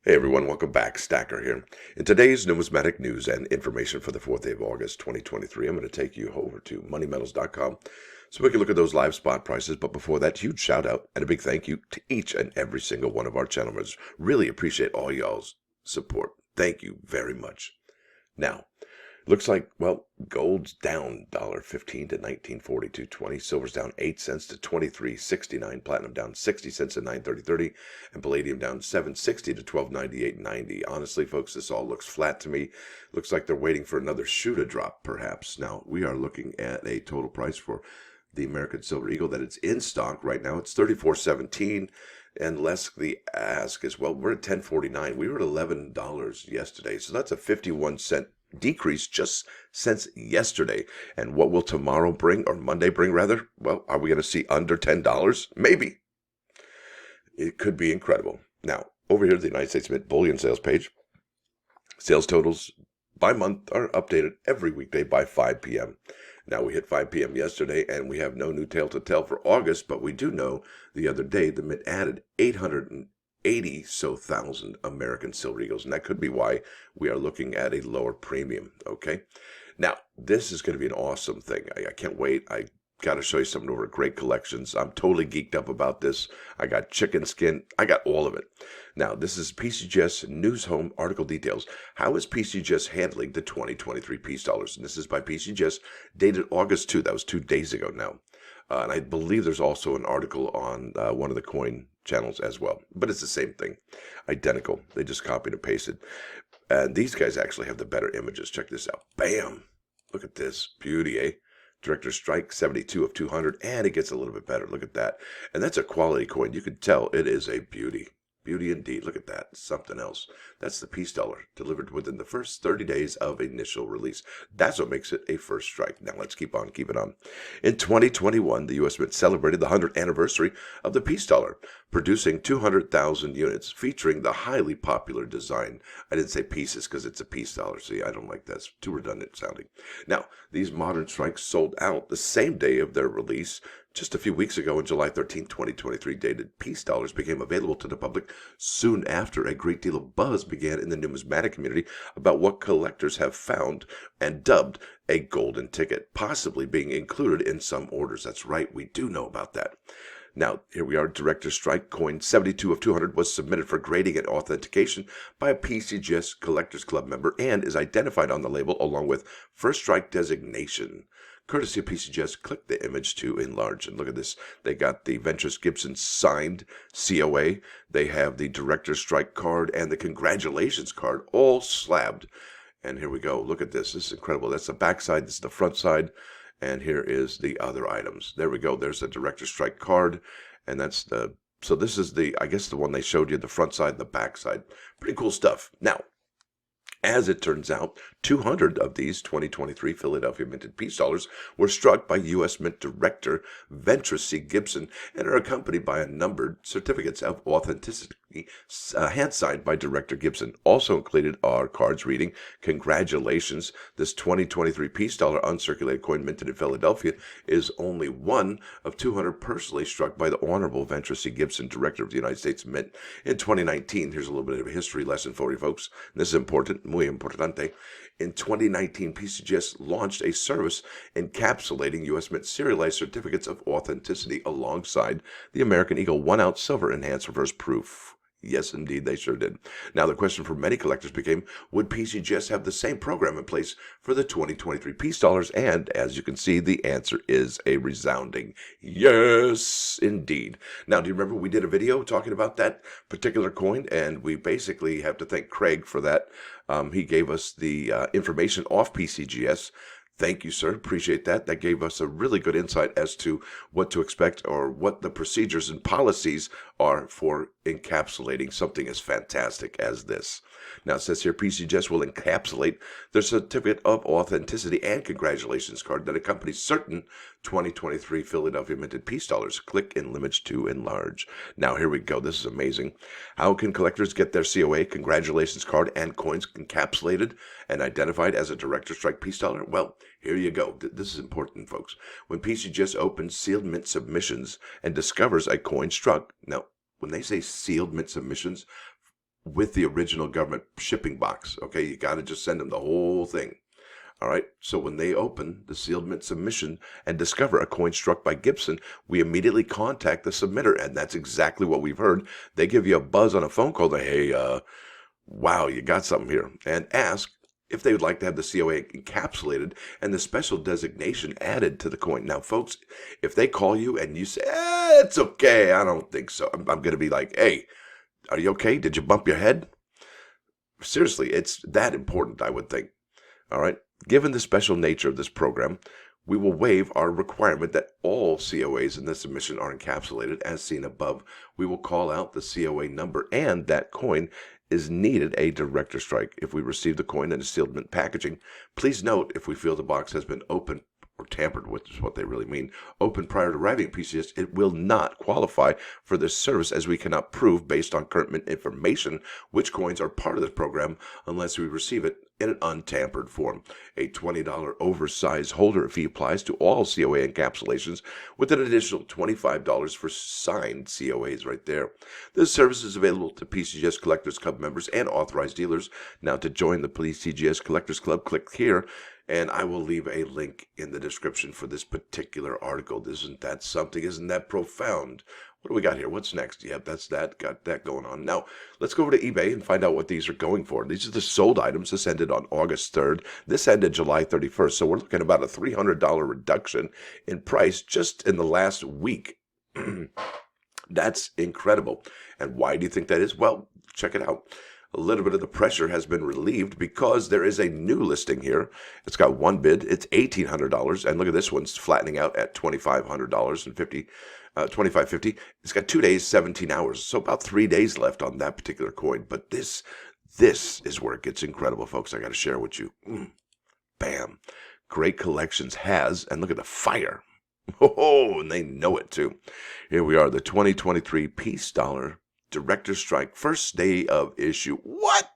Hey everyone, welcome back. Stacker here. In today's numismatic news and information for the 4th day of August 2023, I'm going to take you over to moneymetals.com so we can look at those live spot prices. But before that, huge shout out and a big thank you to each and every single one of our channel members. Really appreciate all y'all's support. Thank you very much. Now, looks like, well, gold's down $1.15 to 1942.20. Silver's down 8 cents to 23.69. Platinum down 60 cents to 930.30. And palladium down 7.60 to 12.98.90. Honestly, folks, this all looks flat to me. Looks like they're waiting for another shoe to drop, perhaps. Now, we are looking at a total price for the American Silver Eagle that it's in stock right now. It's $34.17. And less the ask is, well, we're at $10.49. We were at $11 yesterday. So that's a 51-cent decrease just since yesterday. And what will tomorrow bring, or Monday bring rather? Well, are we going to see under $10? Maybe. It could be incredible. Now, over here at the United States Mint bullion sales page, sales totals by month are updated every weekday by 5 p.m. Now, we hit 5 p.m. yesterday, and we have no new tale to tell for August, but we do know the other day the Mint added 880,000 American Silver Eagles, and that could be why we are looking at a lower premium, okay? Now, this is going to be an awesome thing. I can't wait. I got to show you some of our great collections. I'm totally geeked up about this. I got chicken skin. I got all of it. Now, this is PCGS News Home article details. How is PCGS handling the 2023 peace dollars? And this is by PCGS, dated August 2. That was 2 days ago now. And I believe there's also an article on one of the coin channels as well. But it's the same thing. Identical. They just copied and pasted. And these guys actually have the better images. Check this out. Bam! Look at this. Beauty, eh? Director Strike 72 of 200, and it gets a little bit better. Look at that. And that's a quality coin. You can tell it is a beauty. Beauty indeed. Look at that. Something else. That's the peace dollar, delivered within the first 30 days of initial release. That's what makes it a first strike. Now let's keep on keeping on. In 2021, the U.S. Mint celebrated the 100th anniversary of the peace dollar, producing 200,000 units, featuring the highly popular design. I didn't say pieces because it's a peace dollar. See, I don't like that. It's too redundant sounding. Now, these modern strikes sold out the same day of their release. Just a few weeks ago, on July 13, 2023, dated peace dollars became available to the public. Soon after, a great deal of buzz began in the numismatic community about what collectors have found and dubbed a golden ticket, possibly being included in some orders. That's right, we do know about that. Now, here we are. Director Strike coin 72 of 200 was submitted for grading and authentication by a PCGS Collectors Club member and is identified on the label along with First Strike designation. Courtesy of PCGS, click the image to enlarge. And look at this. They got the Ventris Gibson signed COA. They have the Director Strike card and the congratulations card all slabbed. And here we go. Look at this. This is incredible. That's the back side. This is the front side. And here is the other items. There we go. There's the Director Strike card. And that's the, so this is the, I guess the one they showed you, the front side and the back side. Pretty cool stuff. Now, as it turns out, 200 of these 2023 Philadelphia minted peace dollars were struck by U.S. Mint Director Ventris C. Gibson and are accompanied by a numbered certificates of authenticity hand-signed by Director Gibson. Also included are cards reading, "Congratulations, this 2023 peace dollar uncirculated coin minted in Philadelphia is only one of 200 personally struck by the Honorable Ventris C. Gibson, Director of the United States Mint in 2019. Here's a little bit of a history lesson for you folks. This is important, muy importante. In 2019, PCGS launched a service encapsulating U.S. Mint serialized certificates of authenticity alongside the American Eagle 1-ounce silver enhanced reverse proof. Yes, indeed, they sure did. Now, the question for many collectors became, would PCGS have the same program in place for the 2023 peace dollars? And as you can see, the answer is a resounding yes, indeed. Now, do you remember we did a video talking about that particular coin? And we basically have to thank Craig for that. He gave us the information off PCGS. Thank you, sir. Appreciate that. That gave us a really good insight as to what to expect or what the procedures and policies are for encapsulating something as fantastic as this. Now, it says here, PCGS will encapsulate the certificate of authenticity and congratulations card that accompanies certain 2023 Philadelphia minted peace dollars. Click in image to enlarge. Now, here we go. This is amazing. How can collectors get their COA, congratulations card, and coins encapsulated and identified as a Director Strike peace dollar? Well, here you go. This is important, folks. When PCGS opens sealed mint submissions and discovers a coin struck, now, when they say sealed mint submissions, with the original government shipping box. Okay, you got to just send them the whole thing. All right, so when they open the sealed mint submission and discover a coin struck by Gibson, we immediately contact the submitter, and that's exactly what we've heard. They give you a buzz on a phone call, hey, wow, you got something here, and ask if they would like to have the COA encapsulated and the special designation added to the coin. Now, folks, if they call you and you say, it's okay, I don't think so, I'm going to be like, hey, are you okay? Did you bump your head? Seriously, it's that important, I would think. All right. Given the special nature of this program, we will waive our requirement that all COAs in the submission are encapsulated as seen above. We will call out the COA number and that coin is needed a director strike. If we receive the coin in a sealed mint packaging, please note if we feel the box has been opened or tampered with, is what they really mean, open prior to arriving at PCGS, it will not qualify for this service as we cannot prove based on current mint information which coins are part of this program unless we receive it in an untampered form. A $20 oversized holder fee applies to all COA encapsulations with an additional $25 for signed COAs right there. This service is available to PCGS Collectors Club members and authorized dealers. Now to join the PCGS Collectors Club, click here. And I will leave a link in the description for this particular article. Isn't that something? Isn't that profound? What do we got here? What's next? Yep, that's that. Got that going on. Now, let's go over to eBay and find out what these are going for. These are the sold items. This ended on August 3rd. This ended July 31st. So we're looking at about a $300 reduction in price just in the last week. That's incredible. And why do you think that is? Well, check it out. A little bit of the pressure has been relieved because there is a new listing here. It's got one bid. It's $1,800. And look at this one's flattening out at $2,500 and $2,550. It's got 2 days, 17 hours. So about 3 days left on that particular coin. But this is where it gets incredible, folks. I got to share with you. Bam. Great Collections has, and look at the fire. Oh, and they know it too. Here we are, the 2023 Peace Dollar Director Strike, first day of issue. What?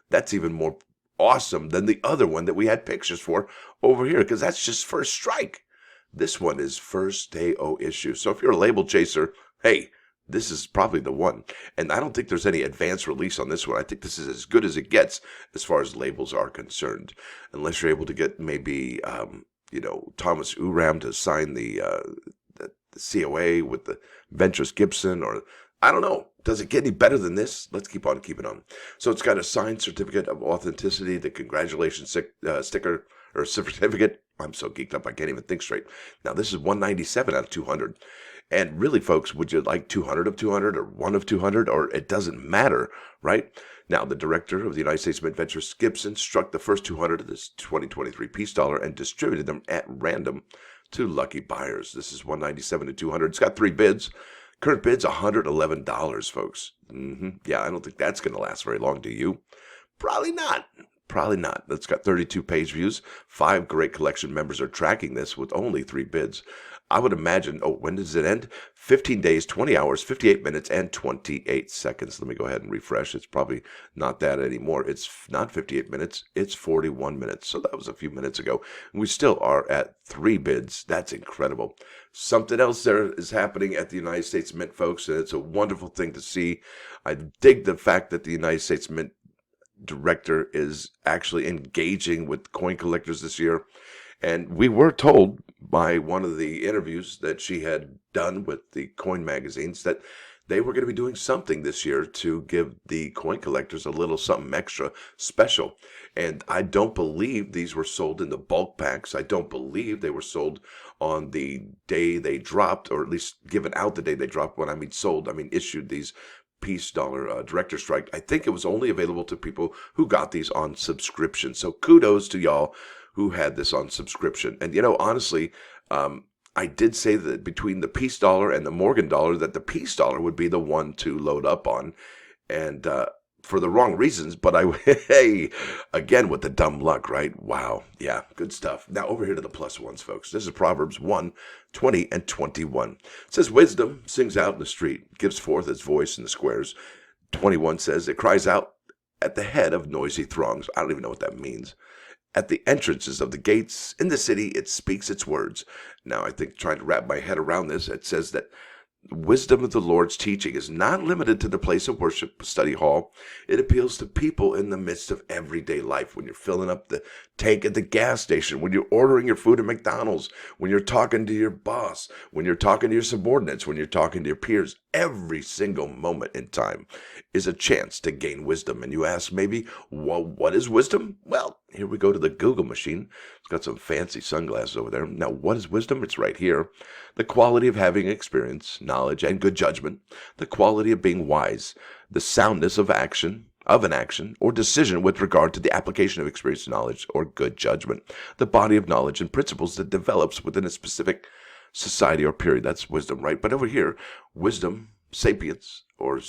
That's even more awesome than the other one that we had pictures for over here, because that's just first strike. This one is first day of issue. So if you're a label chaser, hey, this is probably the one. And I don't think there's any advance release on this one. I think this is as good as it gets as far as labels are concerned, unless you're able to get maybe Thomas Uram to sign the COA with the Ventress Gibson, or I don't know. Does it get any better than this? Let's keep on keeping on. So it's got a signed certificate of authenticity, the congratulations sticker or certificate. I'm so geeked up I can't even think straight. Now this is 197 out of 200. And really, folks, would you like 200 of 200 or 1 of 200, or it doesn't matter, right? Now, the director of the United States Mint Ventress Gibson struck the first 200 of this 2023 Peace Dollar and distributed them at random to lucky buyers. This is 197 to 200. It's got 3 bids. Current bid's $111, folks. Yeah, I don't think that's going to last very long, do you? Probably not. Probably not. It's got 32 page views. 5 Great Collection members are tracking this with only 3 bids. I would imagine, when does it end? 15 days, 20 hours, 58 minutes, and 28 seconds. Let me go ahead and refresh. It's probably not that anymore. It's not 58 minutes. It's 41 minutes. So that was a few minutes ago. We still are at 3 bids. That's incredible. Something else there is happening at the United States Mint, folks, and it's a wonderful thing to see. I dig the fact that the United States Mint director is actually engaging with coin collectors this year. And we were told by one of the interviews that she had done with the coin magazines that they were going to be doing something this year to give the coin collectors a little something extra special. And I don't believe these were sold in the bulk packs. I don't believe they were sold on the day they dropped, or at least given out the day they dropped. When I mean sold, I mean issued these Peace Dollar Director Strike. I think it was only available to people who got these on subscription. So kudos to y'all who had this on subscription. And, honestly, I did say that between the Peace Dollar and the Morgan Dollar, that the Peace Dollar would be the one to load up on. And for the wrong reasons, but hey, again, with the dumb luck, right? Wow. Yeah, good stuff. Now over here to the plus ones, folks. This is Proverbs 1, 20 and 21. It says, wisdom sings out in the street, gives forth its voice in the squares. 21 says, it cries out at the head of noisy throngs. I don't even know what that means. At the entrances of the gates in the city, it speaks its words. Now, I think trying to wrap my head around this, it says that wisdom of the Lord's teaching is not limited to the place of worship, study hall. It appeals to people in the midst of everyday life. When you're filling up the tank at the gas station, when you're ordering your food at McDonald's, when you're talking to your boss, when you're talking to your subordinates, when you're talking to your peers, every single moment in time is a chance to gain wisdom. And you ask maybe, well, what is wisdom? Well, here we go to the Google machine. It's got some fancy sunglasses over there. Now, what is wisdom? It's right here. The quality of having experience, knowledge, and good judgment. The quality of being wise. The soundness of an action or decision with regard to the application of experience, knowledge, or good judgment. The body of knowledge and principles that develops within a specific society or period. That's wisdom, right? But over here, wisdom, sapience, or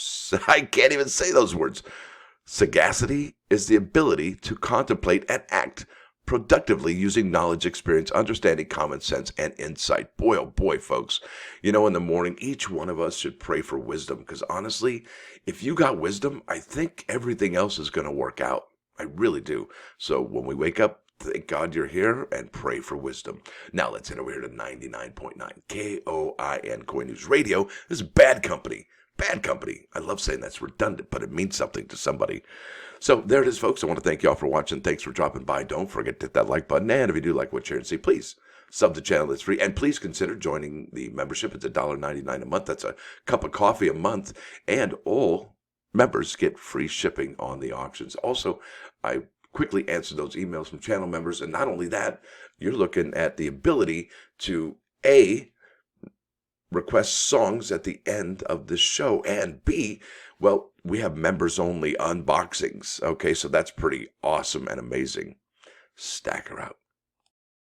I can't even say those words. Sagacity is the ability to contemplate and act productively using knowledge, experience, understanding, common sense, and insight. Boy, oh boy, folks. You know, in the morning, each one of us should pray for wisdom because honestly, if you got wisdom, I think everything else is going to work out. I really do. So when we wake up, thank God you're here and pray for wisdom. Now let's head over here to 99.9 KOIN Coin News Radio. This is Bad Company. Bad Company. I love saying that's redundant, but it means something to somebody. So there it is, folks. I want to thank you all for watching. Thanks for dropping by. Don't forget to hit that like button. And if you do like what you hear and see, please sub the channel. It's free. And please consider joining the membership. It's $1.99 a month. That's a cup of coffee a month. And all members get free shipping on the auctions. Also, I quickly answer those emails from channel members. And not only that, you're looking at the ability to request songs at the end of the show, and B, well, we have members only unboxings. Okay, so that's pretty awesome and amazing. Stacker out.